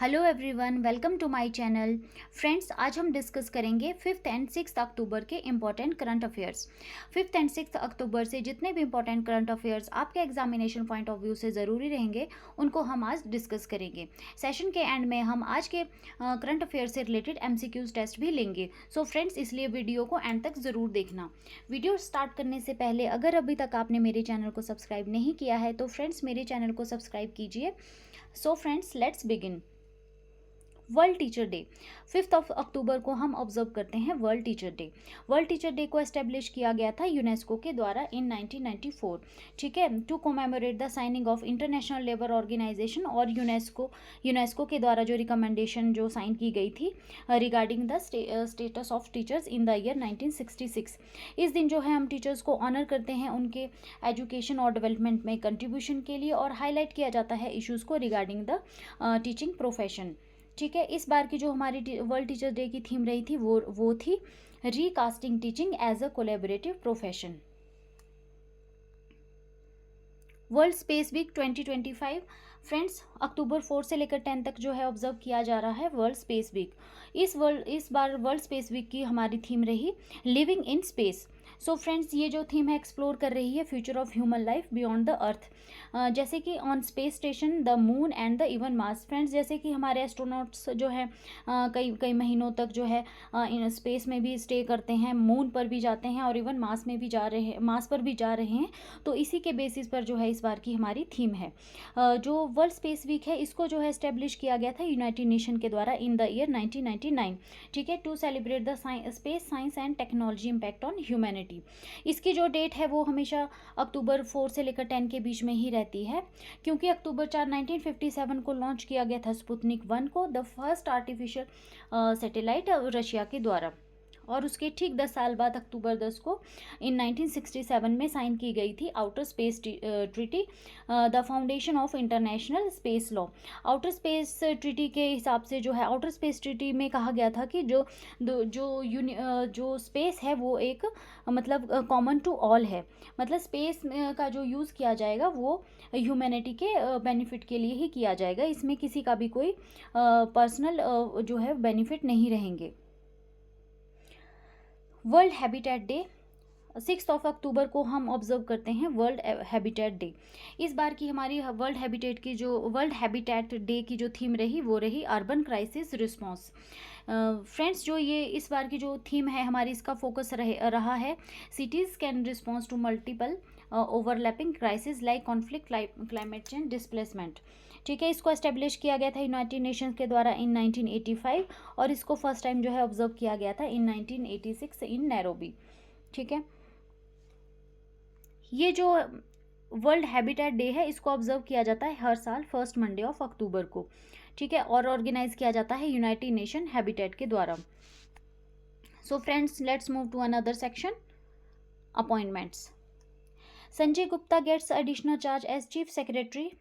Hello everyone, welcome to my channel. Friends, आज हम discuss करेंगे 5th एंड 6th अक्टूबर के important current affairs. 5th and 6th October से जितने भी इम्पॉर्टेंट करंट अफेयर्स आपके एग्जामिनेशन पॉइंट ऑफ व्यू से ज़रूरी रहेंगे, उनको हम आज डिस्कस करेंगे। सेशन के एंड में हम आज के करंट अफेयर से रिलेटेड MCQs टेस्ट भी लेंगे। सो फ्रेंड्स, इसलिए वीडियो को एंड तक ज़रूर देखना। वीडियो स्टार्ट करने से पहले अगर अभी तक आपने मेरे चैनल को सब्सक्राइब नहीं किया है तो फ्रेंड्स मेरे चैनल को सब्सक्राइब कीजिए। सो friends, let's begin. World teacher day 5th of October को हम ऑब्जर्व करते हैं world teacher day. World teacher day को एस्टेब्लिश किया गया था यूनेस्को के द्वारा इन 1994। ठीक है, to commemorate the signing of international labour organisation, और यूनेस्को के द्वारा जो रिकमेंडेशन जो साइन की गई थी regarding the status of teachers in the year 1966। इस दिन जो है हम टीचर्स को ऑनर करते हैं उनके एजुकेशन और डेवलपमेंट में कंट्रीब्यूशन के लिए, और हाईलाइट किया जाता है इश्यूज़ को रिगार्डिंग द टीचिंग प्रोफेशन। ठीक है, इस बार की जो हमारी वर्ल्ड टीचर डे की थीम रही थी वो थी recasting teaching as a collaborative profession. World space week 2025 friends, October 4 से लेकर 10 तक जो है ऑब्जर्व किया जा रहा है वर्ल्ड स्पेस वीक। इस बार वर्ल्ड स्पेस वीक की हमारी थीम रही living in space. So friends, ये जो थीम है एक्सप्लोर कर रही है future of human life beyond the earth, जैसे कि on space station, the moon and the even Mars. Friends, जैसे कि हमारे एस्ट्रोनॉट्स जो है कई कई महीनों तक जो है इन स्पेस में भी स्टे करते हैं, मून पर भी जाते हैं और इवन मार्स पर भी जा रहे हैं। तो इसी के बेसिस पर जो है इस बार की हमारी थीम है। जो वर्ल्ड स्पेस वीक है इसको जो है एस्टेब्लिश किया गया था यूनाइटेड नेशन के द्वारा इन द ईयर 1999। ठीक है, to celebrate the space science and technology impact on humanity. इसकी जो डेट है वो हमेशा अक्टूबर 4 से लेकर 10 के बीच में ही रहती है, क्योंकि अक्टूबर 4 1957 को लॉन्च किया गया था स्पुतनिक 1 को, the first artificial satellite Russia के द्वारा। और उसके ठीक 10 साल बाद अक्टूबर 10 को इन 1967 में साइन की गई थी outer space treaty, the foundation of international space law. Outer space treaty के हिसाब से जो है आउटर स्पेस ट्रीटी में कहा गया था कि जो स्पेस है वो एक मतलब कॉमन टू ऑल है। मतलब स्पेस का जो यूज़ किया जाएगा वो ह्यूमैनिटी के बेनिफिट के लिए ही किया जाएगा, इसमें किसी का भी कोई पर्सनल जो है बेनिफिट नहीं रहेंगे। World habitat day 6 of October को हम ऑब्जर्व करते हैं वर्ल्ड हैबिटेट डे। इस बार की हमारी वर्ल्ड हैबिटेट डे की जो थीम रही वो रही अर्बन क्राइसिस रिस्पॉन्स। फ्रेंड्स, जो ये इस बार की जो थीम है हमारी, इसका फोकस रहा है cities can response to multiple overlapping crisis like conflict, climate change, displacement. ठीक है, इसको एस्टेब्लिश किया गया था यूनाइटेड नेशंस के द्वारा इन 1985, और इसको फर्स्ट टाइम जो है ऑब्जर्व किया गया था इन 1986 इन नैरोबी। ठीक है, ये जो वर्ल्ड हैबिटेट डे है इसको ऑब्जर्व किया जाता है हर साल फर्स्ट मंडे ऑफ अक्टूबर को। ठीक है, और ऑर्गेनाइज किया जाता है यूनाइटेड नेशन हैबिटेट के द्वारा। So friends, let's move to another section, appointments. Sanjay Gupta gets additional charge as chief secretary.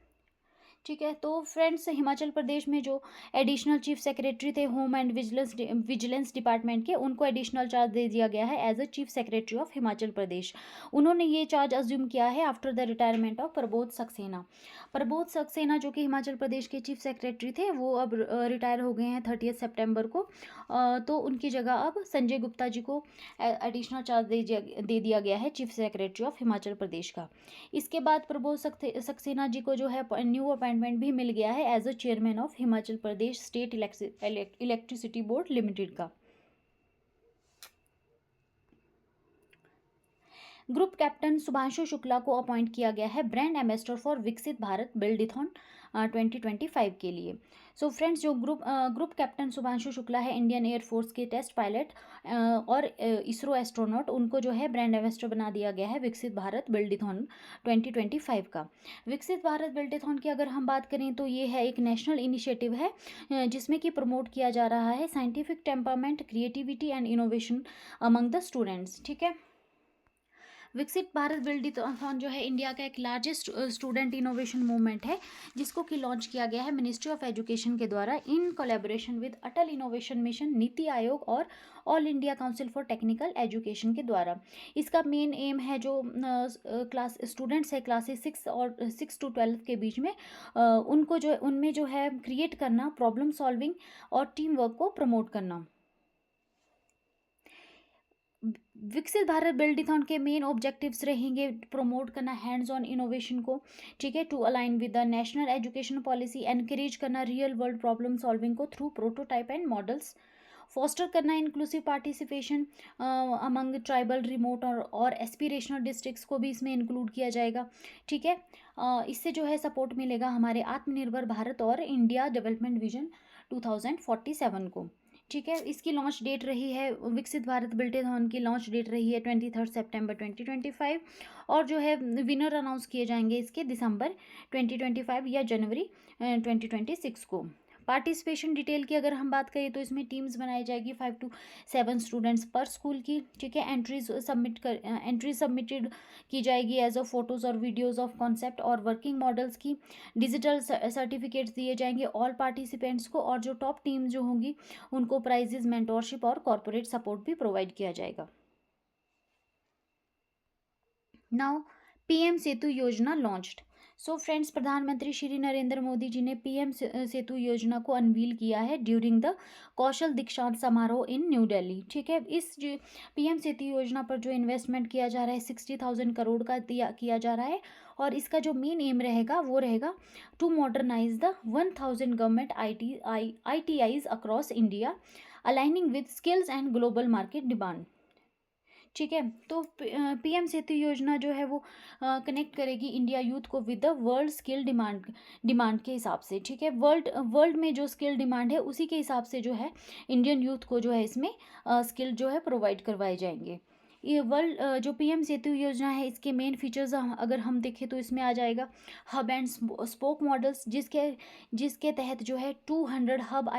ठीक है, तो फ्रेंड्स, हिमाचल प्रदेश में जो एडिशनल चीफ सेक्रेटरी थे होम एंड विजिलेंस डिपार्टमेंट के, उनको एडिशनल चार्ज दे दिया गया है as a chief secretary of Himachal Pradesh. उन्होंने ये चार्ज अज्यूम किया है after the retirement of Prabodh Saxena. Prabodh Saxena जो कि हिमाचल प्रदेश के चीफ सेक्रेटरी थे वो अब रिटायर हो गए हैं 30 सितंबर को। तो उनकी जगह अब संजय गुप्ता जी को एडिशनल चार्ज दे दिया गया है चीफ सेक्रेटरी ऑफ हिमाचल प्रदेश का। इसके बाद प्रबोध सक्सेना जी को जो है न्यू अपॉइंटमेंट भी मिल गया है as a chairman of Himachal Pradesh state electricity board limited का। ग्रुप कैप्टन शुभांशु शुक्ला को अपॉइंट किया गया है ब्रांड एम्बेसडर फॉर विकसित भारत बिल्डिथॉन 2025 के लिए। सो फ्रेंड्स, जो ग्रुप कैप्टन शुभांशु शुक्ला है इंडियन एयरफोर्स के टेस्ट पायलट और इसरो एस्ट्रोनॉट, उनको जो है ब्रांड एम्बेसडर बना दिया गया है विकसित भारत बिल्डिथॉन 2025 का। विकसित भारत बिल्डिथॉन की अगर हम बात करें तो ये है एक नेशनल इनिशिएटिव है जिसमें कि प्रमोट किया जा रहा है scientific temperament, creativity and innovation among the students. ठीक है, विकसित भारत बिल्डिथॉन जो है इंडिया का एक लार्जेस्ट स्टूडेंट इनोवेशन मूवमेंट है, जिसको कि लॉन्च किया गया है मिनिस्ट्री ऑफ एजुकेशन के द्वारा in collaboration with Atal innovation mission, NITI Aayog और all India council for technical education के द्वारा। इसका मेन एम है जो क्लास स्टूडेंट्स है क्लासेस 6 to 12 के बीच में, उनको जो उनमें जो है क्रिएट करना, प्रॉब्लम सॉल्विंग और टीम वर्क को प्रमोट करना। विकसित भारत बिल्डिथॉन के मेन ऑब्जेक्टिव्स रहेंगे प्रमोट करना हैंड्स ऑन इनोवेशन को, ठीक है, to align with the national education policy, encourage करना रियल वर्ल्ड प्रॉब्लम सॉल्विंग को through prototype and models, foster करना inclusive participation among tribal, remote और एस्पिरेशनल डिस्ट्रिक्ट्स को भी इसमें इंक्लूड किया जाएगा, ठीक है। इससे जो है सपोर्ट मिलेगा हमारे आत्मनिर्भर भारत और इंडिया डेवलपमेंट विजन 2047 को, ठीक है। इसकी लॉन्च डेट रही है, विकसित भारत बिल्डिथॉन की लॉन्च डेट रही है 23 सितंबर 2025, और जो है विनर अनाउंस किए जाएंगे इसके दिसंबर 2025 या जनवरी 2026 को। पार्टिसिपेशन डिटेल की अगर हम बात करें तो इसमें टीम्स बनाई जाएगी 5 to 7 स्टूडेंट्स पर स्कूल की, ठीक है। एंट्री सबमिटेड की जाएगी एज अ फोटोज़ और वीडियोज़ ऑफ कॉन्सेप्ट और वर्किंग मॉडल्स की। डिजिटल सर्टिफिकेट्स दिए जाएंगे ऑल पार्टिसिपेंट्स को, और जो टॉप टीम जो होंगी उनको प्राइजेज, मेंटोरशिप और कॉर्पोरेट सपोर्ट भी प्रोवाइड किया जाएगा। नाउ पीएम सेतु योजना लॉन्च्ड। सो फ्रेंड्स, प्रधानमंत्री श्री नरेंद्र मोदी जी ने पीएम सेतु योजना को अनवील किया है ड्यूरिंग द कौशल दीक्षांत समारोह इन न्यू दिल्ली, ठीक है। इस जो पीएम सेतु योजना पर जो इन्वेस्टमेंट किया जा रहा है 60,000 करोड़ का किया जा रहा है, और इसका जो मेन एम रहेगा वो रहेगा to modernise the 1000 government ITIs across India, aligning with skills and global market demand, ठीक है। तो पीएम सेतु योजना जो है वो कनेक्ट करेगी इंडिया यूथ को with the world skill demand के हिसाब से, ठीक है। वर्ल्ड में जो स्किल डिमांड है उसी के हिसाब से जो है इंडियन यूथ को जो है इसमें स्किल जो है प्रोवाइड करवाए जाएंगे। ये वर्ल्ड जो पीएम सेतु योजना है इसके मेन फीचर्स अगर हम देखें तो इसमें आ जाएगा हब एंड स्पोक मॉडल्स, जिसके तहत जो है 200 हब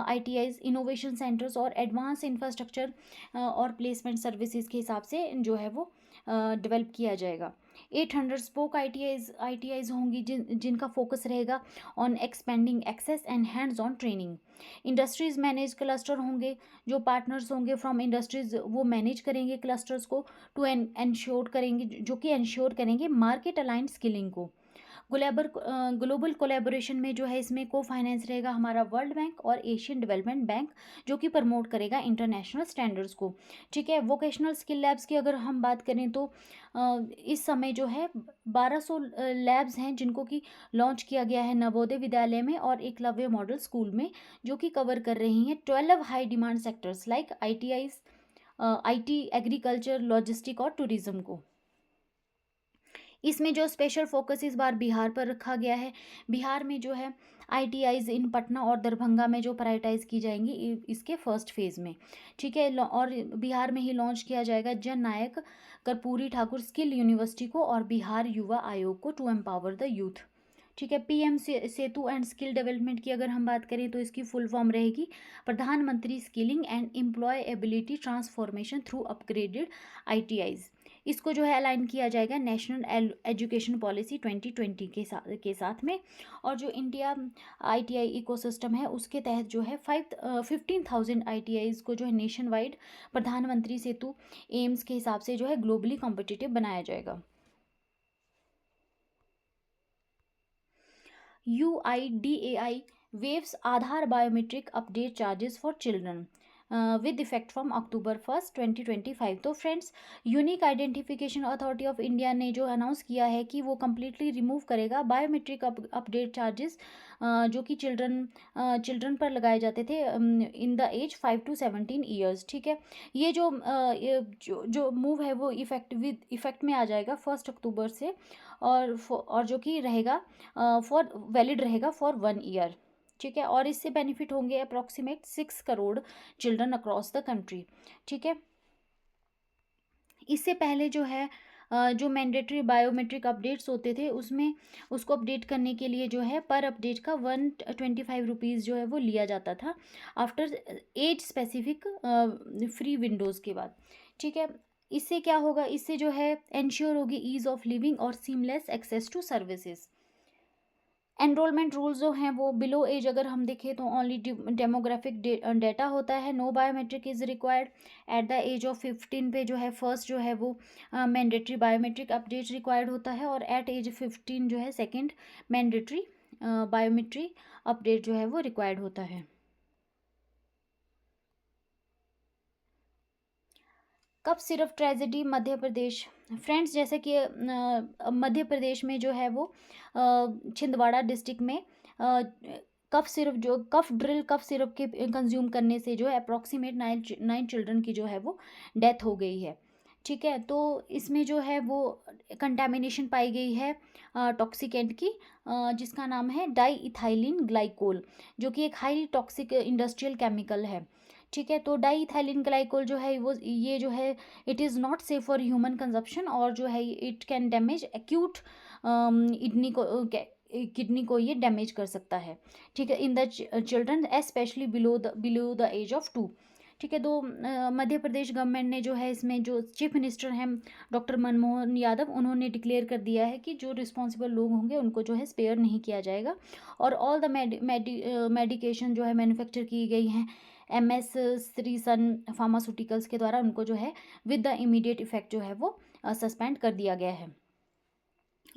ITIs इनोवेशन सेंटर्स और एडवांस इंफ्रास्ट्रक्चर और प्लेसमेंट सर्विसेज के हिसाब से जो है वो डेवलप किया जाएगा। 800 स्पोक ITIs होंगी जिनका फोकस रहेगा on expanding access and hands on training. Industries manage cluster होंगे, जो पार्टनर्स होंगे फ्रॉम इंडस्ट्रीज वो मैनेज करेंगे क्लस्टर्स को टू एंश्योर करेंगे, जो कि एंश्योर करेंगे मार्केट अलाइंड स्किलिंग को। ग्लोबल कोलैबोरेशन में जो है इसमें को फाइनेंस रहेगा हमारा वर्ल्ड बैंक और एशियन डेवलपमेंट बैंक, जो कि प्रमोट करेगा इंटरनेशनल स्टैंडर्ड्स को, ठीक है। वोकेशनल स्किल लैब्स की अगर हम बात करें तो इस समय जो है 1200 लैब्स हैं जिनको कि लॉन्च किया गया है नवोदय विद्यालय में और एकलव्य मॉडल स्कूल में, जो कि कवर कर रही हैं 12 high demand sectors like IT, agriculture, logistic और टूरिज्म को। इसमें जो स्पेशल फोकस इस बार बिहार पर रखा गया है, बिहार में जो है ITIs इन पटना और दरभंगा में जो प्रायोरिटाइज की जाएंगी इसके फर्स्ट फेज़ में, ठीक है। और बिहार में ही लॉन्च किया जाएगा जन नायक कर्पूरी ठाकुर स्किल यूनिवर्सिटी को और बिहार युवा आयोग को टू एम्पावर द यूथ, ठीक है। PM Setu and skill development की अगर हम बात करें तो इसकी फुल फॉर्म रहेगी प्रधानमंत्री skilling and employability transformation through upgraded ITIs। इसको जो है अलाइन किया जाएगा नेशनल एजुकेशन पॉलिसी 2020 के साथ में, और जो इंडिया ITI इकोसिस्टम है उसके तहत जो है 15,000 ITIs को जो है नेशन वाइड प्रधानमंत्री सेतु एम्स के हिसाब से जो है ग्लोबली कॉम्पिटिटिव बनाया जाएगा। UIDAI waves Aadhaar biometric update charges for children with effect from October 1st 2025। तो friends, unique identification authority of India ने जो अनाउंस किया है कि वो कम्प्लीटली रिमूव करेगा बायोमेट्रिक अपडेट चार्जेस जो कि चिल्ड्रन पर लगाए जाते थे in the age 5 to 17 years, ठीक है। ये जो मूव है वो इफेक्ट में आ जाएगा 1 अक्टूबर से, और जो कि रहेगा वैलिड रहेगा फॉर 1 ईयर, ठीक है। और इससे बेनिफिट होंगे approximate 6 crore children across the country, ठीक है। इससे पहले जो है जो मैंडेटरी बायोमेट्रिक अपडेट्स होते थे उसमें उसको अपडेट करने के लिए जो है पर अपडेट का 125 रुपीज़ जो है वो लिया जाता था after age specific free windows के बाद, ठीक है। इससे क्या होगा, इससे जो है एंश्योर होगी ईज ऑफ लिविंग और seamless access to services. Enrolment rules जो हैं वो बिलो एज अगर हम देखें तो ओनली डेमोग्राफिक डेटा होता है, no biometric is required. At the age of 15 पे जो है फर्स्ट जो है वो मैंडेटरी बायोमेट्रिक अपडेट रिक्वायर्ड होता है, और एट एज 15 जो है सेकेंड मैंडेटरी बायोमेट्रिक अपडेट जो है वो रिक्वायर्ड होता है। Cup syrup tragedy Madhya Pradesh. Friends, जैसे कि मध्य प्रदेश में जो है वो छिंदवाड़ा डिस्ट्रिक्ट में कफ ड्रिल कफ सिरप के कंज्यूम करने से जो है अप्रॉक्सीमेट 9 चिल्ड्रन की जो है वो डेथ हो गई है। ठीक है, तो इसमें जो है वो कंटेमिनेशन पाई गई है टॉक्सिकेंट की, जिसका नाम है डाई इथाइलिन ग्लाइकोल, जो कि एक हाईली टॉक्सिक इंडस्ट्रियल केमिकल है। ठीक है, तो डाई इथाइलिन ग्लाइकोल जो है वो ये जो है it is not safe for human consumption, और जो है it can damage acute kidney को ये डैमेज कर सकता है। ठीक है, in the children specially below the age of 2। ठीक है, तो मध्य प्रदेश गवर्नमेंट ने जो है इसमें जो चीफ मिनिस्टर हैं डॉक्टर मनमोहन यादव, उन्होंने डिक्लेयर कर दिया है कि जो रिस्पॉन्सिबल लोग होंगे उनको जो है स्पेयर नहीं किया जाएगा, और ऑल द मेडिकेशन जो है मैन्युफैक्चर की गई हैं MS श्रीसन फार्मास्यूटिकल्स के द्वारा, उनको जो है विद द इमीडिएट इफेक्ट जो है वो सस्पेंड कर दिया गया है।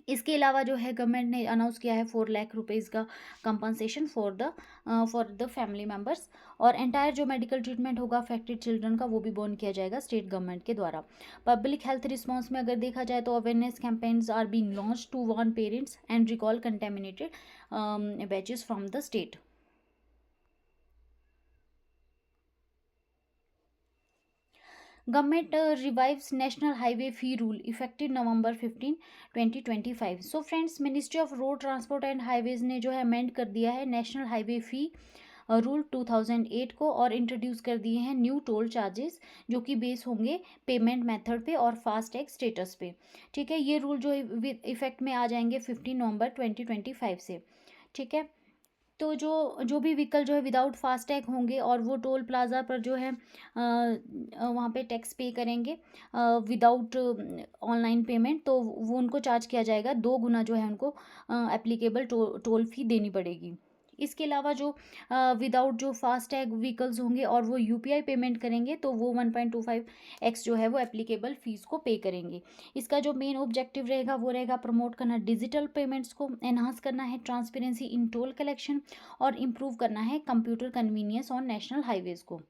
इसके अलावा जो है गवर्नमेंट ने अनाउंस किया है 4 लाख रुपीज़ का compensation for the family members, और एंटायर जो मेडिकल ट्रीटमेंट होगा अफेक्टेड चिल्ड्रन का वो भी बोन किया जाएगा स्टेट गवर्नमेंट के द्वारा। पब्लिक हेल्थ रिस्पॉन्स में अगर देखा जाए तो awareness campaigns are being launched to warn parents and recall contaminated batches from the state. Government revives national highway fee rule effective November 15, 2025। So friends, ministry of road transport and highways ने जो है amend कर दिया है national highway फी rule 2008 को, और introduce कर दिए हैं न्यू टोल चार्जेस जो कि बेस होंगे पेमेंट मेथड पे और फास्टैग स्टेटस पे। ठीक है, ये रूल जो इफेक्ट में आ जाएंगे 15 नवंबर 2025 से। ठीक है, तो जो भी व्हीकल जो है विदाउट फास्टैग होंगे और वो टोल प्लाज़ा पर जो है वहाँ पे टैक्स पे करेंगे विदाउट ऑनलाइन पेमेंट, तो वो उनको चार्ज किया जाएगा 2 गुना जो है उनको एप्लीकेबल टोल फी देनी पड़ेगी। इसके अलावा जो विदाउट जो फास्टैग व्हीकल्स होंगे और वो UPI पेमेंट करेंगे तो वो 1.25x जो है वो एप्लीकेबल फ़ीस को पे करेंगे। इसका जो मेन ऑब्जेक्टिव रहेगा वो रहेगा प्रमोट करना डिजिटल पेमेंट्स को, एनहांस करना है ट्रांसपेरेंसी इन टोल कलेक्शन, और इम्प्रूव करना है computer convenience on national highways को।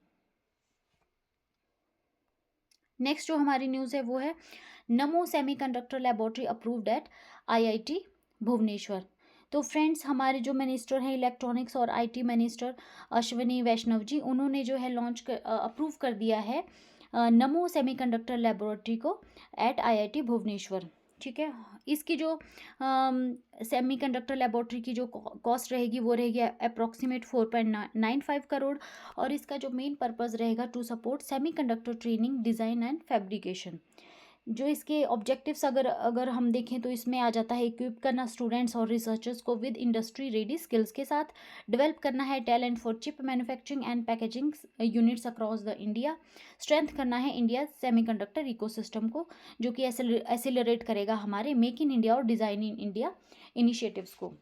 नेक्स्ट जो हमारी न्यूज़ है वो है नमो semiconductor laboratory approved at IIT Bhubaneswar. तो फ्रेंड्स, हमारे जो मिनिस्टर हैं इलेक्ट्रॉनिक्स और IT मिनिस्टर अश्विनी वैष्णव जी, उन्होंने जो है अप्रूव कर दिया है नमो सेमीकंडक्टर लैबोरेटरी को एट IIT भुवनेश्वर। ठीक है, इसकी जो सेमीकंडक्टर लैबोरेटरी की जो कॉस्ट रहेगी वो रहेगी अप्रॉक्सीमेट 4.95 करोड़, और इसका जो मेन पर्पस रहेगा to support semiconductor training design and fabrication. जो इसके ऑब्जेक्टिव्स अगर हम देखें तो इसमें आ जाता है इक्विप करना स्टूडेंट्स और रिसर्चर्स को विद इंडस्ट्री रेडी स्किल्स के साथ, डेवलप करना है talent for chip manufacturing and packaging units across the India, strength करना है इंडिया सेमीकंडक्टर इकोसिस्टम को, जो कि एसिलरेट करेगा हमारे मेक इन इंडिया और डिज़ाइन इन इंडिया इनिशिएटिव्स को।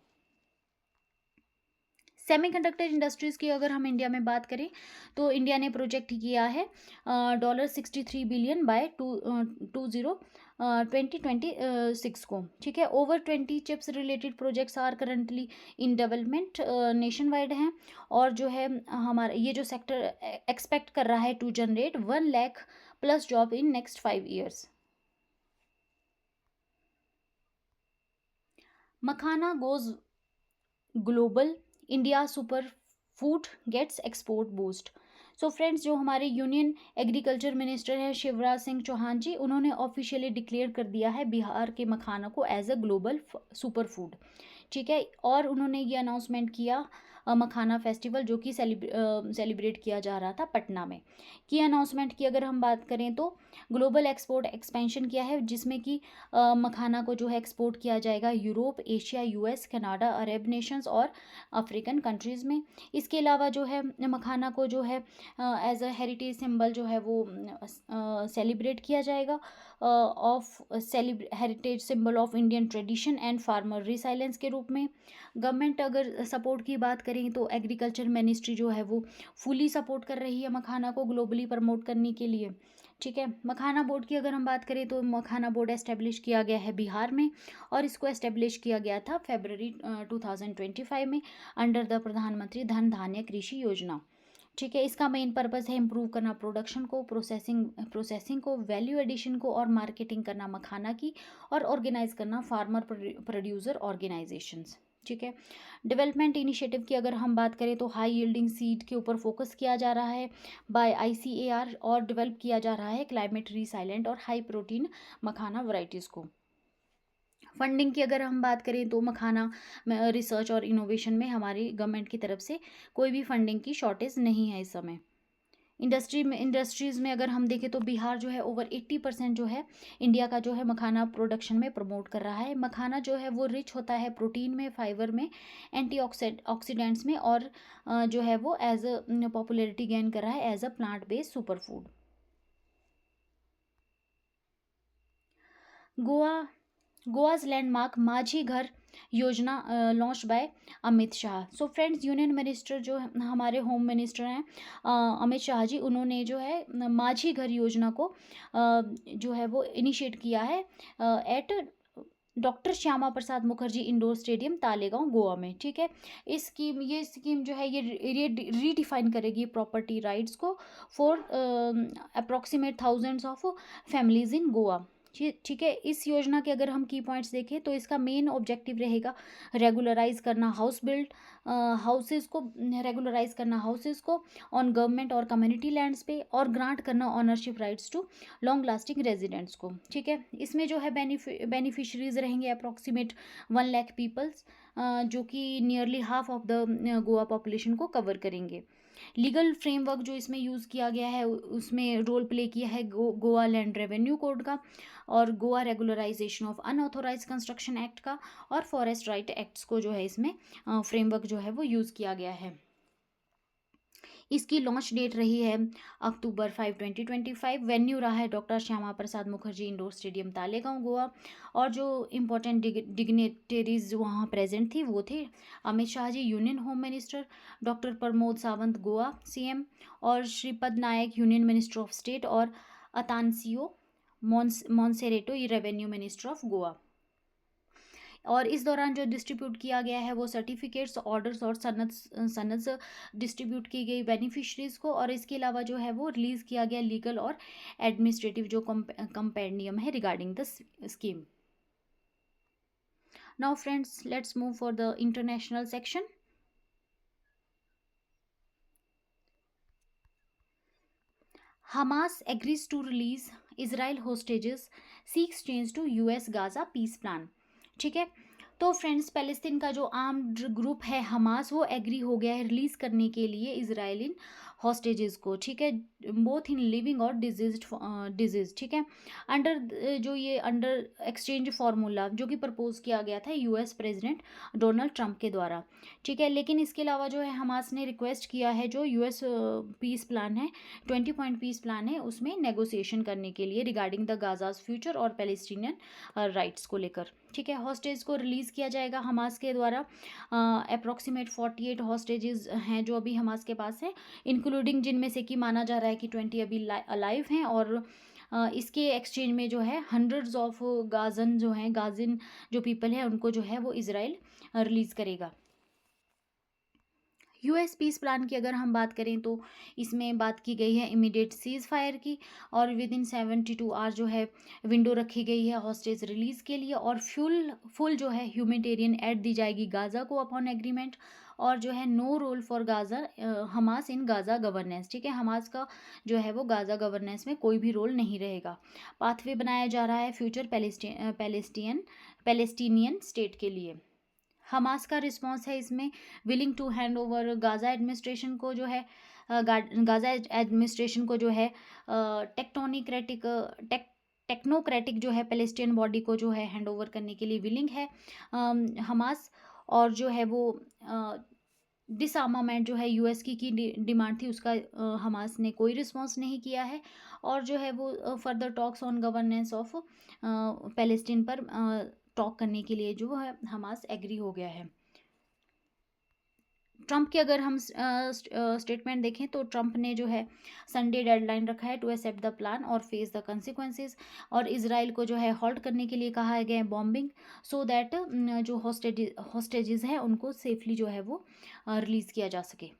सेमीकंडक्टर इंडस्ट्रीज़ की अगर हम इंडिया में बात करें तो इंडिया ने प्रोजेक्ट किया है $63 बिलियन बाय 2026 को। ठीक है, over 20 chips related projects are currently in development nationwide हैं, और जो है हमारा ये जो सेक्टर एक्सपेक्ट कर रहा है to generate 1 lakh plus job in next 5 years. Makhana goes global, India super food gets export boost. So friends, जो हमारे यूनियन एग्रीकल्चर मिनिस्टर हैं शिवराज सिंह चौहान जी, उन्होंने ऑफिशियली डिक्लेयर कर दिया है बिहार के मखाना को as a global super food. ठीक है, और उन्होंने ये अनाउंसमेंट किया मखाना फेस्टिवल जो कि सेलिब्रेट किया जा रहा था पटना में। की अनाउंसमेंट की अगर हम बात करें तो ग्लोबल एक्सपोर्ट एक्सपेंशन किया है, जिसमें कि मखाना को जो है एक्सपोर्ट किया जाएगा यूरोप, एशिया, यूएस, कनाडा, अरब नेशंस और अफ्रीकन कंट्रीज़ में। इसके अलावा जो है मखाना को जो है एज अ हेरिटेज सिंबल जो है वो सेलिब्रेट किया जाएगा of heritage symbol of Indian tradition and farmer resilience के रूप में। गवर्नमेंट अगर सपोर्ट की बात करें तो एग्रीकल्चर मिनिस्ट्री जो है वो फुली सपोर्ट कर रही है मखाना को ग्लोबली प्रमोट करने के लिए। ठीक है, मखाना बोर्ड की अगर हम बात करें तो मखाना बोर्ड एस्टेब्लिश किया गया है बिहार में, और इसको एस्टेब्लिश किया गया था फरवरी 2025 में अंडर द प्रधानमंत्री धन धान्य कृषि योजना। ठीक है, इसका मेन पर्पस है इम्प्रूव करना प्रोडक्शन को, प्रोसेसिंग को, वैल्यू एडिशन को और मार्केटिंग करना मखाना की, और ऑर्गेनाइज करना फार्मर प्रोड्यूसर ऑर्गेनाइजेशंस। ठीक है, डेवलपमेंट इनिशिएटिव की अगर हम बात करें तो हाई यील्डिंग सीड के ऊपर फोकस किया जा रहा है बाय ICAR, और डेवलप किया जा रहा है क्लाइमेट रिसाइलेंट और हाई प्रोटीन मखाना वैरायटीज़ को। फंडिंग की अगर हम बात करें तो मखाना रिसर्च और इनोवेशन में हमारी गवर्नमेंट की तरफ से कोई भी फंडिंग की शॉर्टेज नहीं है इस समय। इंडस्ट्रीज़ में अगर हम देखें तो बिहार जो है ओवर 80% जो है इंडिया का जो है मखाना प्रोडक्शन में प्रमोट कर रहा है। मखाना जो है वो रिच होता है प्रोटीन में, फाइबर में, ऑक्सीडेंट्स में, और जो है वो एज अ पॉपुलैरिटी गेन कर रहा है as a plant based super food. Goa's landmark Majhi Ghar Yojana launch by Amit Shah. So friends, union minister जो हमारे होम मिनिस्टर हैं अमित शाह जी, उन्होंने जो है माझी घर योजना को जो है वो इनिशिएट किया है eight doctor Shyama Prasad Mukherjee indoor stadium Talegaon Goa में। ठीक है, ये स्कीम जो है ये रीडिफाइन करेगी प्रॉपर्टी राइट्स को for approximate thousands of families in Goa. ठीक है, इस योजना के अगर हम की पॉइंट्स देखें तो इसका मेन ऑब्जेक्टिव रहेगा रेगुलराइज करना हाउसेस को ऑन गवर्नमेंट और कम्युनिटी लैंड्स पे, और ग्रांट करना ownership rights to long lasting residents को। ठीक है, इसमें जो है बेनिफिशरीज रहेंगे अप्रॉक्सीमेट 1 लाख पीपल्स, जो कि nearly half of the Goa population को कवर करेंगे। लीगल फ्रेमवर्क जो इसमें यूज़ किया गया है उसमें रोल प्ले किया है गोवा लैंड रेवेन्यू कोड का, और Goa regularisation of unauthorised construction act का, और फॉरेस्ट राइट एक्ट्स को जो है इसमें फ्रेमवर्क जो है वो यूज़ किया गया है। इसकी लॉन्च डेट रही है अक्टूबर 5, 2025। वेन्यू रहा है doctor Shyama Prasad Mukherjee indoor stadium Talegaon Goa, और जो इम्पोर्टेंट डिग्नेटरीज जो वहाँ प्रेजेंट थी वो थे Amit Shah ji union home minister, doctor Pramod Sawant Goa CM, और Shripad Naik union minister of state, और अतानसियो मॉन्सेरेटो ये रेवेन्यू मिनिस्टर ऑफ गोवा। और इस दौरान जो डिस्ट्रीब्यूट किया गया है वो सर्टिफिकेट्स, ऑर्डर्स और सनद्स डिस्ट्रीब्यूट की गई बेनिफिशरीज को, और इसके अलावा जो है वो रिलीज़ किया गया लीगल और एडमिनिस्ट्रेटिव जो कंपेंडियम है regarding the scheme. Now friends, let's move for the international section. Hamas agrees to release Israel hostages, seeks change to US Gaza peace plan। ठीक है, तो फ्रेंड्स पैलेस्तीन का जो आर्म्ड ग्रुप है Hamas वो agree हो गया है रिलीज करने के लिए इजरायलिन हॉस्टेजेस को। ठीक है, बोथ इन लिविंग और डिजीज। ठीक है, अंडर एक्सचेंज फार्मूला जो कि प्रपोज किया गया था US प्रेसिडेंट डोनाल्ड ट्रंप के द्वारा। ठीक है, लेकिन इसके अलावा जो है हमास ने रिक्वेस्ट किया है जो US पीस प्लान है 20 पॉइंट पीस प्लान है उसमें नेगोशिएशन करने के लिए रिगार्डिंग द गाजाज फ्यूचर और पैलेस्टीनियन राइट्स को लेकर। ठीक है, हॉस्टेज को रिलीज़ किया जाएगा हमास के द्वारा। अप्रॉक्सीमेट 48 हॉस्टेजेस हैं जो अभी हमास के पास है, इंक्लूडिंग जिनमें से कि माना जा रहा है कि 20 अभी अलाइव हैं, और इसके एक्सचेंज में जो है हंड्रेड्स ऑफ गाजिन जो पीपल है उनको जो है वो इजराइल रिलीज़ करेगा। US पीस प्लान की अगर हम बात करें तो इसमें बात की गई है इमीडिएट सीज फायर की, और विद इन 72 आवर जो है विंडो रखी गई है हॉस्टेज रिलीज़ के लिए, और फुल जो है ह्यूमैनिटेरियन एड दी जाएगी गाज़ा को अपॉन एग्रीमेंट, और जो है no role for Gaza Hamas in Gaza governance. ठीक है, हमास का जो है वो गाज़ा गवर्नेंस में कोई भी रोल नहीं रहेगा। पाथवे बनाया जा रहा है फ्यूचर पैलेस्टीनियन स्टेट के लिए। हमास का रिस्पॉन्स है इसमें willing to hand over Gaza administration को जो है गाज़ा एडमिनिस्ट्रेशन को जो है टेक्टोनिक्रेटिक टेक्नोक्रेटिक जो है पैलेस्टीन बॉडी को जो है हैंड ओवर करने के लिए विलिंग है हमास। और जो है वो डिसआर्मामेंट जो है यूएस की डिमांड थी उसका हमास ने कोई रिस्पॉन्स नहीं किया है। और जो है वो further talks on governance of Palestine पर टॉक करने के लिए जो है हमास एग्री हो गया है। ट्रंप की अगर हम स्टेटमेंट देखें तो ट्रंप ने जो है संडे डेडलाइन रखा है टू एक्सेप्ट द प्लान और फेस द कंसिक्वेंसेस। और इसराइल को जो है हॉल्ट करने के लिए कहा गया है बॉम्बिंग, सो दैट जो हॉस्टेजेस हैं उनको सेफली जो है वो रिलीज़ किया जा सके।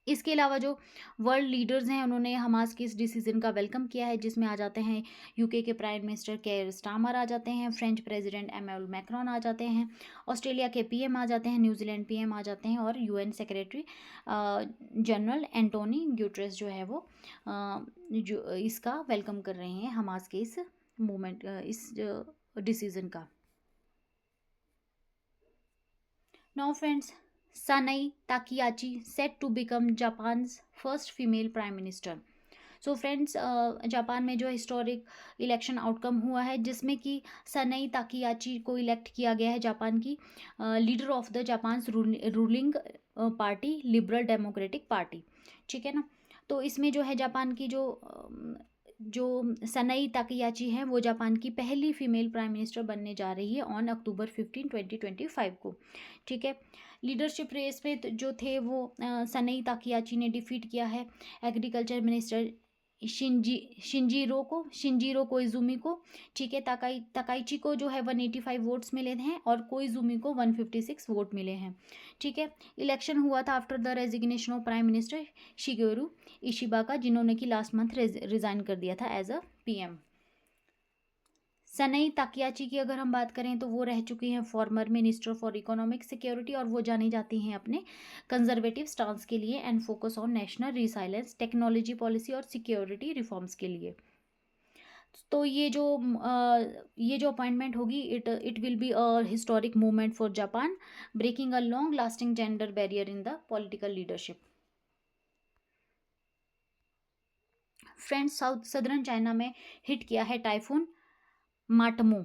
इसके अलावा जो वर्ल्ड लीडर्स हैं उन्होंने हमास के इस डिसीजन का वेलकम किया है, जिसमें आ जाते हैं यूके के प्राइम मिनिस्टर केयर स्टामर आ जाते हैं, फ्रेंच प्रेसिडेंट एमेनुअल मैक्रोन आ जाते हैं, ऑस्ट्रेलिया के पीएम आ जाते हैं, न्यूजीलैंड पीएम आ जाते हैं और UN secretary general Antonio Guterres जो है वो जो इसका वेलकम कर रहे हैं हमास के इस मूवमेंट इस डिसीजन का। Now friends, Sanae Takaichi set to become Japan's first female prime minister. So friends, Japan में जो हिस्टोरिक इलेक्शन आउटकम हुआ है जिसमें कि सनई ताकियाची को इलेक्ट किया गया है जापान की leader of the Japan ruling party liberal democratic party, ठीक है ना। तो इसमें जो है जापान की जो सनई ताकियाची है वो जापान की पहली फीमेल प्राइम मिनिस्टर बनने जा रही है ऑन अक्टूबर 15, 2025 को, ठीक है। लीडरशिप रेस में जो थे वो सनई ताकियाची ने डिफीट किया है एग्रीकल्चर मिनिस्टर शिंजीरो कोइजुमी को, ठीक है। ताकाइची को जो है 185 वोट्स मिले हैं और कोइजुमी को 156 वोट मिले हैं, ठीक है। इलेक्शन हुआ था after the resignation of prime minister Shigeru Ishiba का, जिन्होंने कि लास्ट मंथ रिजाइन कर दिया था एज अ पीएम। सनई ताकियाची की अगर हम बात करें तो वो रह चुकी हैं former minister for economic security और वो जानी जाती हैं अपने कंजर्वेटिव स्टांस के लिए and focus on national resilience, technology policy और सिक्योरिटी रिफॉर्म्स के लिए। तो ये जो अपॉइंटमेंट होगी it will be a historic movement for Japan, breaking a long lasting gender barrier in the political leadership. Friends, south southern China में hit किया है टाइफून माटमो।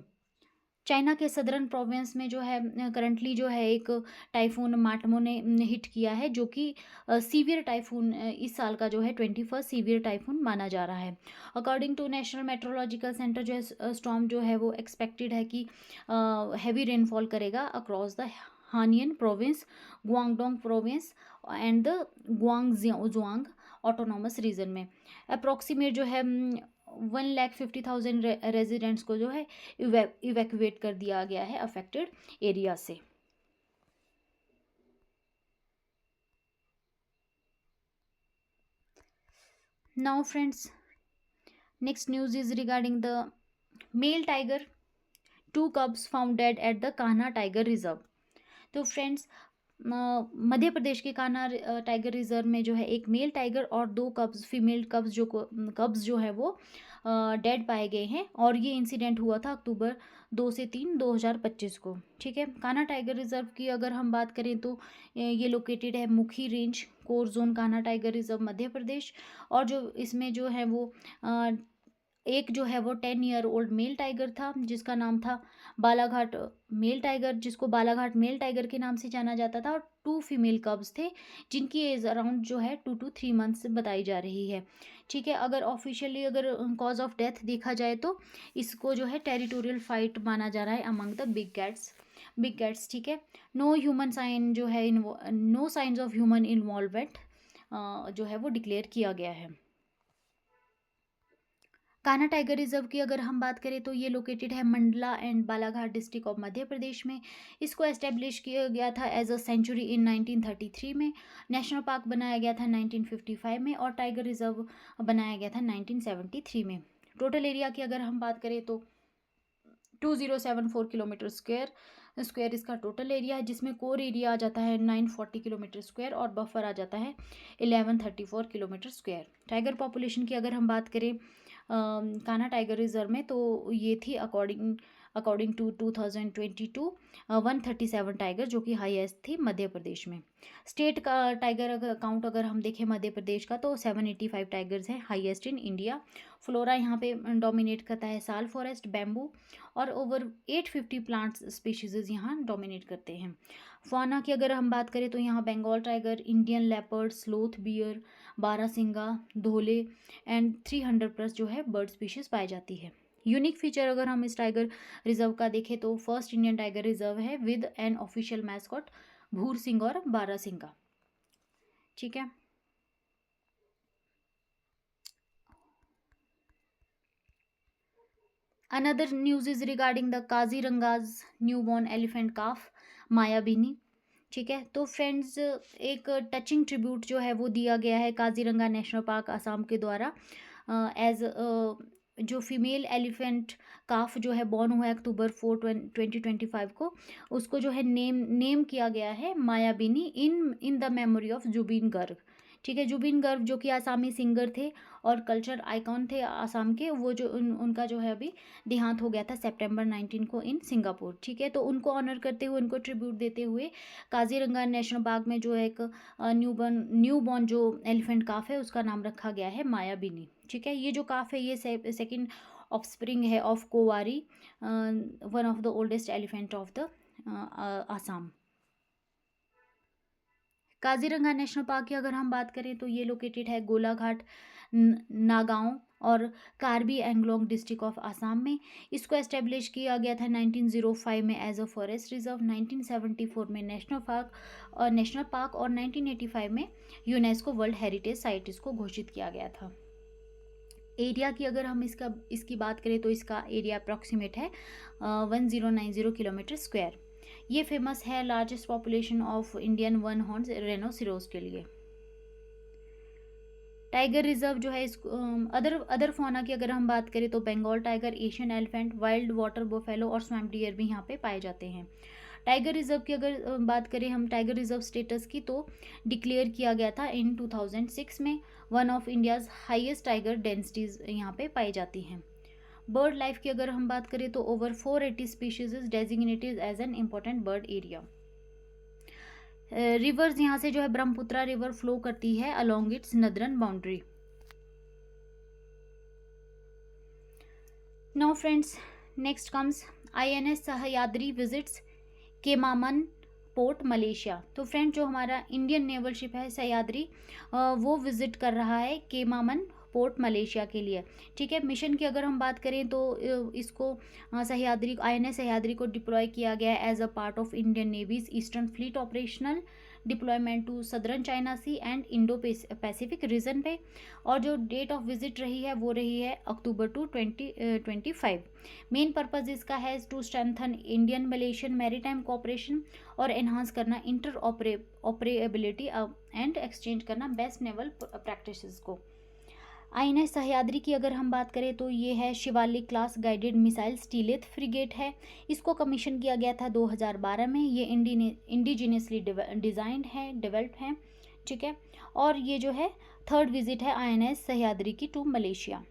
चाइना के सदर्न प्रोविंस में जो है करंटली जो है एक टाइफून माटमो ने हिट किया है, जो कि सीवियर टाइफून इस साल का जो है 21st सीवियर टाइफून माना जा रहा है। According to national meteorological centre जो है स्टॉर्म जो है वो एक्सपेक्टेड है कि हैवी रेनफॉल करेगा across the Hainan province, Guangdong province and the Guangxi Zhuang autonomous region में। अप्रॉक्सीमेट जो है 1,50,000 रेजिडेंट्स को जो है इवैक्यूएट कर दिया गया है अफेक्टेड एरिया से। Now friends, next news is regarding the male tiger, 2 cubs found dead at the Kanha tiger reserve. तो फ्रेंड्स, मध्य प्रदेश के कान्हा टाइगर रिजर्व में जो है एक मेल टाइगर और 2 कब्स फीमेल कब्स जो है वो डेड पाए गए हैं और ये इंसिडेंट हुआ था अक्टूबर 2 से 3, 2025 को, ठीक है। कान्हा टाइगर रिजर्व की अगर हम बात करें तो ये लोकेटेड है Mukki range core zone Kanha tiger reserve Madhya Pradesh. और जो इसमें जो है वो एक जो है वो 10 ईयर ओल्ड मेल टाइगर था जिसका नाम था बालाघाट मेल टाइगर, जिसको बालाघाट मेल टाइगर के नाम से जाना जाता था, और 2 फीमेल कब्स थे जिनकी एज अराउंड जो है 2 to 3 मंथ्स बताई जा रही है, ठीक है। अगर ऑफिशियली अगर कॉज ऑफ डेथ देखा जाए तो इसको जो है टेरिटोरियल फाइट माना जा रहा है अमंग द बिग कैट्स, ठीक है। नो ह्यूमन साइन जो है no signs of human involvement जो है वो डिक्लेयर किया गया है। कान्हा टाइगर रिजर्व की अगर हम बात करें तो ये लोकेटेड है Mandla and Balaghat district of Madhya Pradesh में। इसको एस्टेब्लिश किया गया था एज अ सेंचुरी इन 1933 में, नेशनल पार्क बनाया गया था 1955 में और टाइगर रिजर्व बनाया गया था 1973 में। टोटल एरिया की अगर हम बात करें तो 2074 किलोमीटर स्क्वायर इसका टोटल एरिया है, जिसमें कोर एरिया आ जाता है 940 किलोमीटर स्क्वायर और बफर आ जाता है 1134 किलोमीटर स्क्वायर। टाइगर पॉपुलेशन की अगर हम बात करें कान्हा टाइगर रिजर्व में तो ये थी अकॉर्डिंग अकॉर्डिंग टू 2022 137 टाइगर, जो कि हाईएस्ट थी मध्य प्रदेश में। स्टेट का टाइगर काउंट अगर हम देखें मध्य प्रदेश का तो 785 टाइगर्स हैं, हाईएस्ट इन इंडिया। फ्लोरा यहाँ पे डोमिनेट करता है साल फॉरेस्ट, बैम्बू और ओवर 850 प्लांट्स स्पीशीज़ यहाँ डोमिनेट करते हैं। फाना की अगर हम बात करें तो यहाँ Bengal tiger, Indian leopard, sloth bear, barasingha, dhole and 300 plus जो है बर्ड स्पीशीज पाई जाती है। यूनिक फीचर अगर हम इस टाइगर रिजर्व का देखें तो फर्स्ट इंडियन टाइगर रिजर्व है with an official mascot Bhoor Singh और बारहसिंगा। ठीक है। Another news is regarding the Kaziranga's newborn elephant calf Mayabini. ठीक है, तो फ्रेंड्स एक टचिंग ट्रिब्यूट जो है वो दिया गया है काजीरंगा नेशनल पार्क आसाम के द्वारा एज जो फीमेल एलिफेंट काफ जो है बॉर्न हुआ है अक्टूबर 4 2025 को, उसको जो है नेम किया गया है Mayabini in the memory of Zubeen Garg. ठीक है, जुबीन गर्ग जो कि आसामी सिंगर थे और कल्चर आइकॉन थे आसाम के, वो जो उनका जो है अभी देहांत हो गया था सितंबर 19 को इन सिंगापुर। ठीक है, तो उनको ऑनर करते हुए, उनको ट्रिब्यूट देते हुए काजीरंगा नेशनल पार्क में जो एक न्यूबॉर्न जो एलिफेंट काफ है उसका नाम रखा गया है मायाबिनी। ठीक है, ये जो काफ है ये सेकेंड ऑफस्प्रिंग है of Kowari, one of the oldest elephant of the Assam. Kaziranga national park की अगर हम बात करें तो ये लोकेटेड है गोलाघाट, नागांव और कार्बी एंगलोंग डिस्ट्रिक्ट ऑफ आसाम में। इसको एस्टेब्लिश किया गया था 1905 में एज अ फॉरेस्ट रिजर्व, 1974 में नेशनल पार्क और 1985 में यूनेस्को वर्ल्ड हेरिटेज साइट इसको घोषित किया गया था। एरिया की अगर हम इसकी बात करें तो इसका एरिया अप्रॉक्सीमेट है 1090 किलोमीटर स्क्वायर। ये फेमस है largest population of Indian one horn rhinoceros के लिए। टाइगर रिजर्व जो है इसको अदर फौना की अगर हम बात करें तो Bengal tiger, Asian elephant, wild water buffalo और स्वैम्प डियर भी यहाँ पे पाए जाते हैं। टाइगर रिजर्व की अगर बात करें हम टाइगर रिजर्व स्टेटस की तो डिक्लेयर किया गया था इन 2006 में। One of India's highest tiger densities यहाँ पे पाई जाती हैं। बर्ड लाइफ की अगर हम बात करें तो over 480 species is designated as an important bird area. Rivers यहाँ से जो है ब्रह्मपुत्रा रिवर फ्लो करती है along its northern boundary. Now friends, next comes INS Sahyadri visits Kemaman port Malaysia. तो फ्रेंड जो हमारा इंडियन नेवल शिप है सह्याद्री वो विजिट कर रहा है केमामन पोर्ट मलेशिया के लिए। ठीक है, मिशन की अगर हम बात करें तो इसको सह्याद्री INS सह्याद्री को डिप्लॉय किया गया है as a part of Indian navy's eastern fleet operational deployment to southern China sea and Indo Pacific region पे। और जो डेट ऑफ विजिट रही है वो रही है अक्टूबर 2025। मेन पर्पज इसका है to strengthen Indian Malaysian maritime cooperation और एनहांस करना इंटर ऑपरेबिलिटी एंड एक्सचेंज करना बेस्ट नेवल प्रैक्टिसेस को। INS सह्याद्री की अगर हम बात करें तो ये है Shivalik class guided missile stealth frigate है। इसको कमीशन किया गया था 2012 में। ये इंडिजिनियसली डिज़ाइंड है, डेवलप है। ठीक है, और ये जो है थर्ड विजिट है INS सह्याद्री की to Malaysia.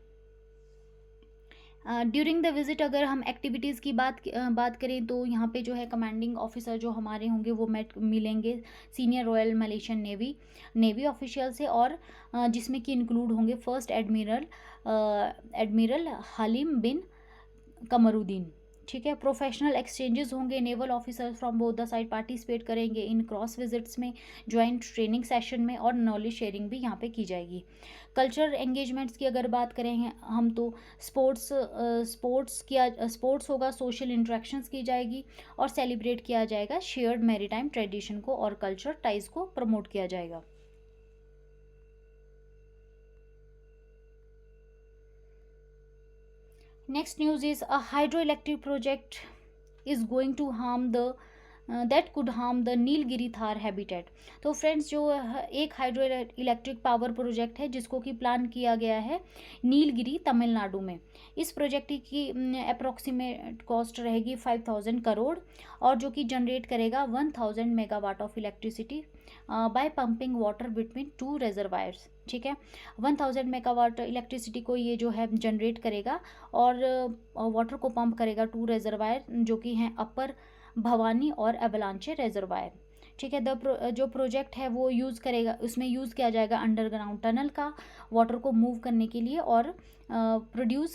During the visit अगर हम एक्टिविटीज़ की बात करें तो यहाँ पे जो है कमांडिंग ऑफिसर जो हमारे होंगे वो मिलेंगे senior royal Malaysian navy official से, और जिसमें कि इंक्लूड होंगे फर्स्ट एडमिरल हालिम बिन कमरुद्दीन। ठीक है, प्रोफेशनल एक्सचेंजेस होंगे, naval officers from both the side participate करेंगे इन क्रॉस विजिट्स में, ज्वाइंट ट्रेनिंग सेशन में, और नॉलेज शेयरिंग भी यहाँ पे की जाएगी। कल्चरल एंगेजमेंट्स की अगर बात करें हम तो स्पोर्ट्स होगा, सोशल इंटरेक्शंस की जाएगी और सेलिब्रेट किया जाएगा शेयर्ड मैरीटाइम ट्रेडिशन को और कल्चर टाइज को प्रमोट किया जाएगा। Next news is a hydroelectric project is going to harm that could harm the Nilgiri Thar habitat. तो फ्रेंड्स जो एक हाइड्रो इलेक्ट्रिक पावर प्रोजेक्ट है जिसको कि प्लान किया गया है नीलगिरी तमिलनाडु में। इस प्रोजेक्ट की अप्रॉक्सीमेट कॉस्ट रहेगी 5000 करोड़ और जो कि जनरेट करेगा 1000 megawatt of electricity bye pumping water between 2 reservoirs. ठीक है, 1000 मेगावाट इलेक्ट्रिसिटी को ये जो है जनरेट करेगा और वाटर को पंप करेगा 2 रिजर्वायर जो कि हैं अपर भवानी और एवलांचे रिजर्वायर। ठीक है, जो प्रोजेक्ट है वो यूज़ करेगा, उसमें यूज़ किया जाएगा अंडरग्राउंड टनल का वाटर को मूव करने के लिए, और प्रोड्यूस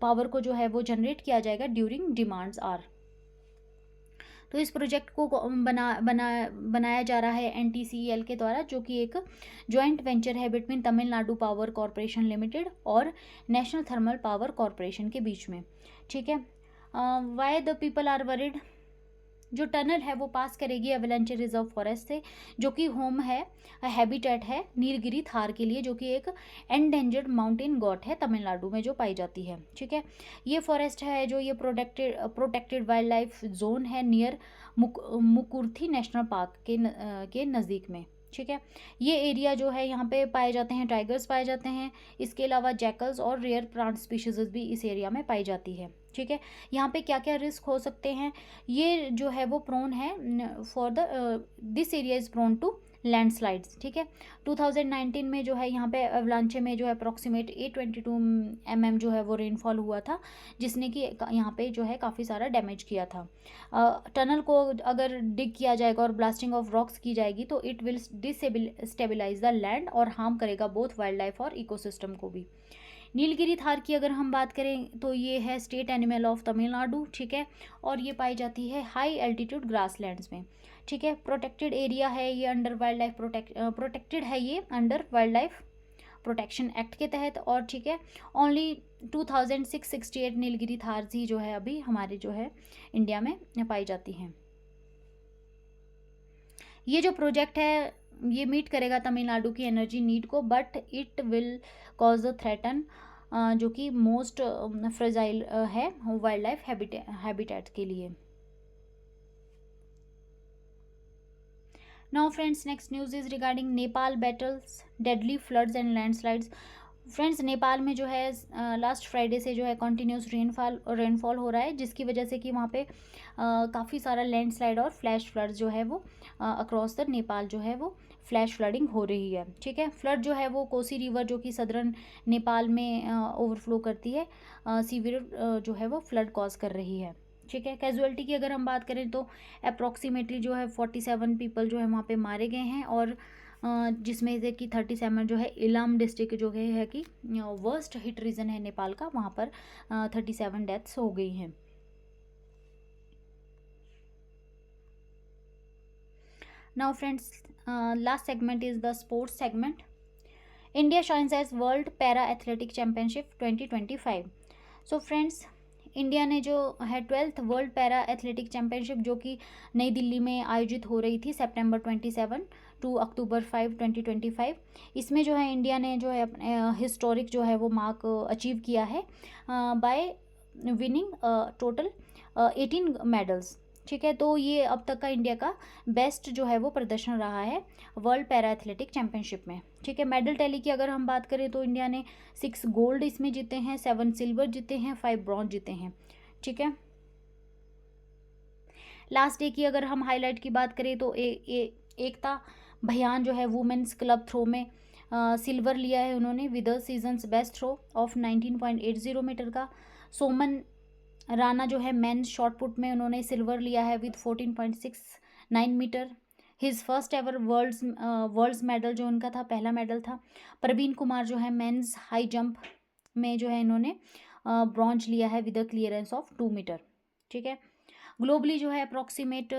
पावर को जो है वो जनरेट किया जाएगा ड्यूरिंग डिमांड्स आर। तो इस प्रोजेक्ट को बनाया जा रहा है NTCEL के द्वारा, जो कि एक जॉइंट वेंचर है between Tamil Nadu power corporation limited और नेशनल थर्मल पावर कॉरपोरेशन के बीच में। ठीक है, why the people are worried, जो टनल है वो पास करेगी एवलांचे रिजर्व फॉरेस्ट से, जो कि होम है, हैबिटेट है नीलगिरी थार के लिए, जो कि एक एंडेंजर्ड माउंटेन गॉट है तमिलनाडु में जो पाई जाती है। ठीक है, ये फॉरेस्ट है जो ये प्रोटेक्टेड वाइल्ड लाइफ जोन है नियर मुकुर्थी नेशनल पार्क के नज़दीक में। ठीक है, ये एरिया जो है यहाँ पे पाए जाते हैं टाइगर्स पाए जाते हैं, इसके अलावा जैकल्स और रेयर प्लांट स्पीशीज भी इस एरिया में पाई जाती है। ठीक है, यहाँ पे क्या क्या रिस्क हो सकते हैं, ये जो है वो प्रोन है for the this area is prone to landslides. ठीक है, 2019 में जो है यहाँ पे अवलांचे में जो है अप्रॉक्सीमेट 822 mm जो है वो रेनफॉल हुआ था, जिसने कि यहाँ पे जो है काफ़ी सारा डैमेज किया था। टनल को अगर डिग किया जाएगा और ब्लास्टिंग ऑफ रॉक्स की जाएगी तो it will destabilise the land और हार्म करेगा बोथ वाइल्ड लाइफ और इकोसिस्टम को भी। नीलगिरी थार की अगर हम बात करें तो ये है स्टेट एनिमल ऑफ तमिलनाडु। ठीक है, और ये पाई जाती है हाई एल्टीट्यूड ग्रासलैंड्स में। ठीक है, प्रोटेक्टेड एरिया है ये अंडर वाइल्ड लाइफ प्रोटेक्टेड है ये under wild life protection act के तहत। और ठीक है, ओनली 2668 नीलगिरी थार ही जो है अभी हमारे जो है इंडिया में पाई जाती हैं। ये जो प्रोजेक्ट है ये मीट करेगा तमिलनाडु की एनर्जी नीड को, but it will cause a threaten जो कि मोस्ट फ्रेजाइल है वाइल्ड लाइफ हैबिटेट के लिए। Now friends, next news is regarding Nepal battles deadly floods and landslides. Friends, Nepal में जो है लास्ट फ्राइडे से जो है कंटिन्यूस रेनफॉल हो रहा है, जिसकी वजह से कि वहाँ पे काफ़ी सारा लैंडस्लाइड और फ्लैश फ्लड्स जो है वो अक्रॉस द नेपाल जो है वो फ्लैश फ्लडिंग हो रही है। ठीक है, फ्लड जो है वो कोसी रिवर जो कि सदर्न नेपाल में ओवरफ्लो करती है, सीवियर जो है वो फ्लड कॉज कर रही है। ठीक है, कैजुअलिटी की अगर हम बात करें तो अप्रॉक्सीमेटली जो है 47 पीपल जो है वहाँ पे मारे गए हैं, और जिसमें से कि 37 जो है इलाम डिस्ट्रिक्ट जो है कि वर्स्ट हिट रीजन है नेपाल का, वहाँ पर 37 डेथ्स हो गई हैं। Now friends, last segment is the sports segment. India shines as world para athletic championship 2025। So friends, India ने जो है 12th world para athletic championship जो कि नई दिल्ली में आयोजित हो रही थी September 27 to October 5, 2025, इसमें जो है इंडिया ने जो है अपने हिस्टोरिक जो है वो मार्क अचीव किया है बाय विनिंग टोटल 18 मेडल्स। ठीक है, तो ये अब तक का इंडिया का बेस्ट जो है वो प्रदर्शन रहा है वर्ल्ड पैरा एथलेटिक चैम्पियनशिप में। ठीक है, मेडल टैली की अगर हम बात करें तो इंडिया ने 6 गोल्ड इसमें जीते हैं, 7 सिल्वर जीते हैं, 5 ब्रॉन्ज जीते हैं। ठीक है, लास्ट डे की अगर हम हाईलाइट की बात करें तो एकता भयान जो है वुमेन्स क्लब थ्रो में सिल्वर लिया है उन्होंने with season's best throw of 19.80 metre का। सोमन राणा जो है मेंस शॉर्ट पुट में उन्होंने सिल्वर लिया है with 14.69 metre. His first ever worlds medal जो उनका था, पहला मेडल था। प्रवीण कुमार जो है मेंस हाई जंप में जो है इन्होंने ब्रॉन्ज लिया है with a clearance of 2 metre. ठीक है, ग्लोबली जो है अप्रॉक्सीमेट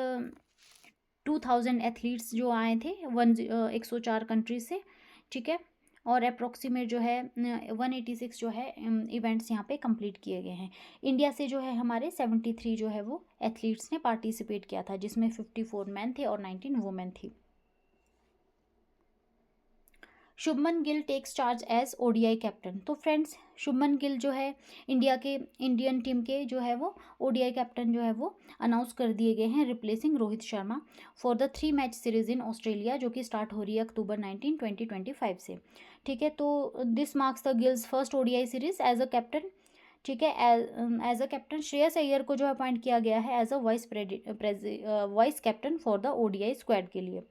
2000 एथलीट्स जो आए थे 104 कंट्रीज से। ठीक है, और अप्रॉक्सीमेट जो है 186 जो है इवेंट्स यहाँ पे कंप्लीट किए गए हैं। इंडिया से जो है हमारे 73 जो है वो एथलीट्स ने पार्टिसिपेट किया था, जिसमें 54 मैन थे और 19 वुमेन थी। Shubman Gill takes charge as ODI captain. तो फ्रेंड्स, शुभमन गिल जो है इंडियन टीम के जो है वो ODI कैप्टन जो है वो अनाउंस कर दिए गए हैं, replacing Rohit Sharma for the 3 match series in Australia, जो कि स्टार्ट हो रही है October 19, 2025 से। ठीक है, तो this marks the Gill's first ODI series as a captain. ठीक है, as a captain Shreyas Iyer को जो अपॉइंट किया गया है as a vice captain for the ODI squad के लिए।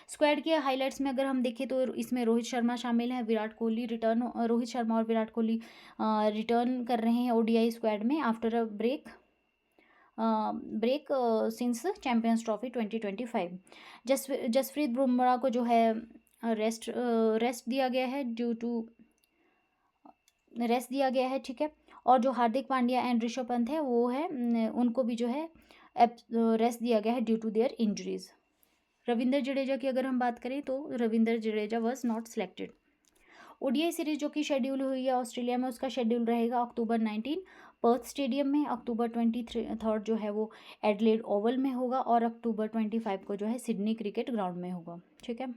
स्क्वाड के हाइलाइट्स में अगर हम देखें तो इसमें रोहित शर्मा शामिल है, विराट कोहली रिटर्न, रोहित शर्मा और विराट कोहली रिटर्न कर रहे हैं ओडीआई स्क्वाड में after a break since champions trophy 2025। Jasprit Bumrah को जो है रेस्ट दिया गया है ठीक है। और जो हार्दिक पांड्या एंड ऋषभ पंत है वो है उनको भी जो है रेस्ट दिया गया है due to their injuries. Ravindra Jadeja की अगर हम बात करें तो Ravindra Jadeja was not selected. ODI series जो कि शेड्यूल हुई है ऑस्ट्रेलिया में, उसका शेड्यूल रहेगा अक्टूबर 19 पर्थ स्टेडियम में, अक्टूबर 23 जो है वो एडलेड ओवल में होगा, और अक्टूबर 25 को जो है सिडनी क्रिकेट ग्राउंड में होगा, ठीक है।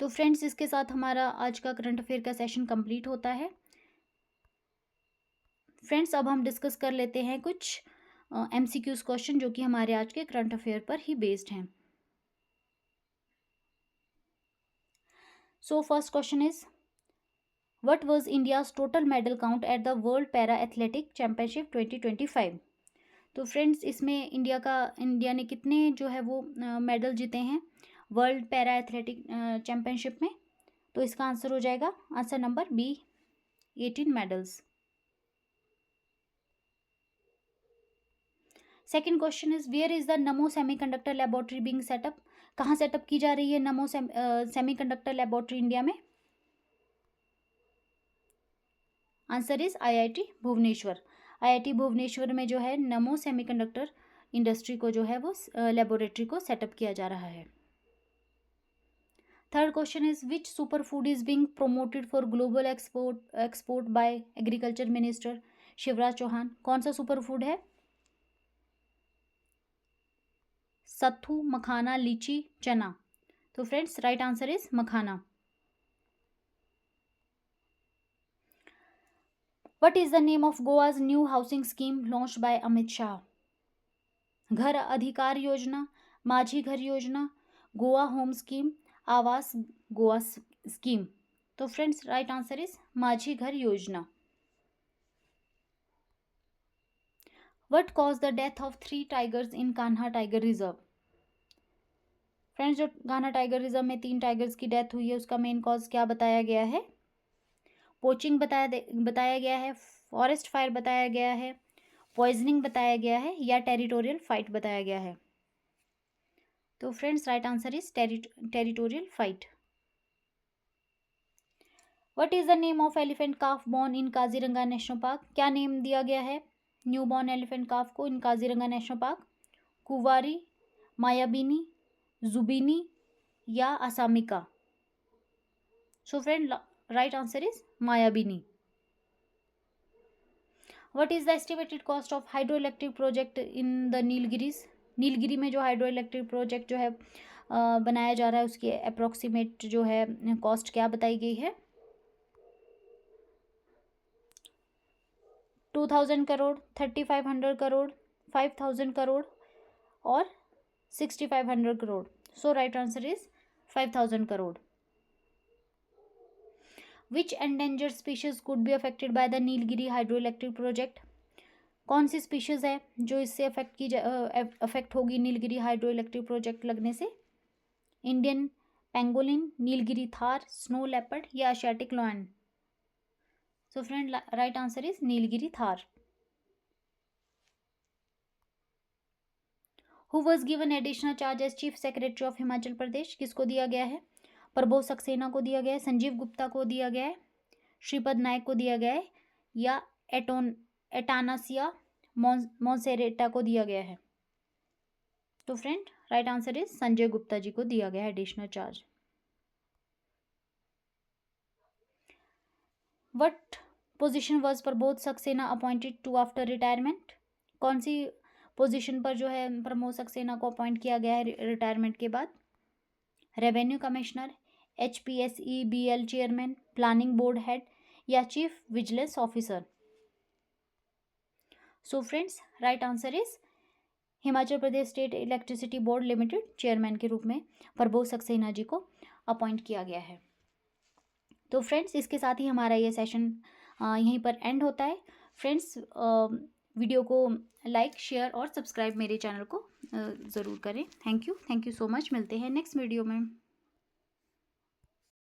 तो फ्रेंड्स, इसके साथ हमारा आज का करंट अफेयर का सेशन कंप्लीट होता है। फ्रेंड्स, अब हम डिस्कस कर लेते हैं कुछ MCQs क्वेश्चन जो कि हमारे आज के करंट अफेयर पर ही बेस्ड हैं। So first question is, what was India's total medal count at the world para athletic championship 2025? तो फ्रेंड्स, इसमें इंडिया ने कितने जो है वो मेडल जीते हैं वर्ल्ड पैरा एथलेटिक चैंपियनशिप में? तो इसका आंसर हो जाएगा answer number B, 18 medals. Second question is, where is the Namo semiconductor laboratory being set up? कहाँ सेटअप की जा रही है नमो सेमीकंडक्टर लेबोरेटरी इंडिया में? Answer is IIT Bhubaneswar. IIT Bhubaneswar में जो है नमो सेमीकंडक्टर इंडस्ट्री को जो है वो लेबोरेटरी को सेटअप किया जा रहा है। Third question is, which super food is being promoted for global export by agriculture minister Shivraj Chouhan? कौन सा सुपर फूड है? सत्तू, मखाना, लीची, चना। तो friends, right answer is makhana. What is the name of Goa's new housing scheme launched by Amit Shah? घर अधिकार योजना, माझी घर योजना, गोवा होम स्कीम, आवास गोवा स्कीम। तो फ्रेंड्स, राइट आंसर इज माझी घर योजना। What caused the death of 3 tigers in Kanha tiger reserve? Friends, जो कान्हा टाइगर रिजर्व में 3 टाइगर्स की डेथ हुई है उसका मेन कॉज क्या बताया गया है? पोचिंग बताया गया है, फॉरेस्ट फायर बताया गया है, पॉइजनिंग बताया गया है, या टेरिटोरियल फाइट बताया गया है? तो friends, right answer is territorial fight. What is the name of elephant calf born in Kaziranga national park? क्या नेम दिया गया है न्यू बॉर्न एलिफेंट काफ को इन काजीरंगा नेशनल पार्क? कुवारी, मायाबिनी, जुबिनी, या Assamika? So friend, right answer is Mayabini. What is the estimated cost of hydro electric project in the Nilgiris? Nilgiri में जो hydro electric project जो है बनाया जा रहा है उसकी अप्रोक्सीमेट जो है कॉस्ट क्या बताई गई है? 2000 करोड़, 3500 करोड़, 5000 करोड़, और 6500 crore. So right answer is 5000 crore. Which endangered species could be affected by the Nilgiri hydro electric project? कौन सी स्पीशीज है जो इससे अफेक्ट होगी नीलगिरी हाइड्रो इलेक्ट्रिक प्रोजेक्ट लगने से? Indian pangolin, Nilgiri tahr, snow leopard, या Asiatic lion? So friend, right answer is Nilgiri tahr. Who was given additional charge as chief secretary of Himachal Pradesh? किसको दिया गया है? प्रबोध सक्सेना को दिया गया है, संजीव गुप्ता को दिया गया है, श्रीपद नायक को दिया गया है, या एटानासिया मॉन्सेरेटा को दिया गया है? तो friend, right answer is Sanjay Gupta ji को दिया गया है additional charge. What position was Prabodh Saxena appointed to after retirement? कौन सी पोजीशन पर जो है प्रमोद सक्सेना को अपॉइंट किया गया है रिटायरमेंट के बाद? Revenue commissioner, HPSEBL chairman, planning board head, या chief vigilance officer? So friends, right answer is Himachal Pradesh state electricity board limited chairman के रूप में प्रबोध सक्सेना जी को अपॉइंट किया गया है। तो फ्रेंड्स, इसके साथ ही हमारा ये सेशन यहीं पर एंड होता है। फ्रेंड्स, वीडियो को लाइक, शेयर और सब्सक्राइब मेरे चैनल को ज़रूर करें। Thank you so much. मिलते हैं नेक्स्ट वीडियो में।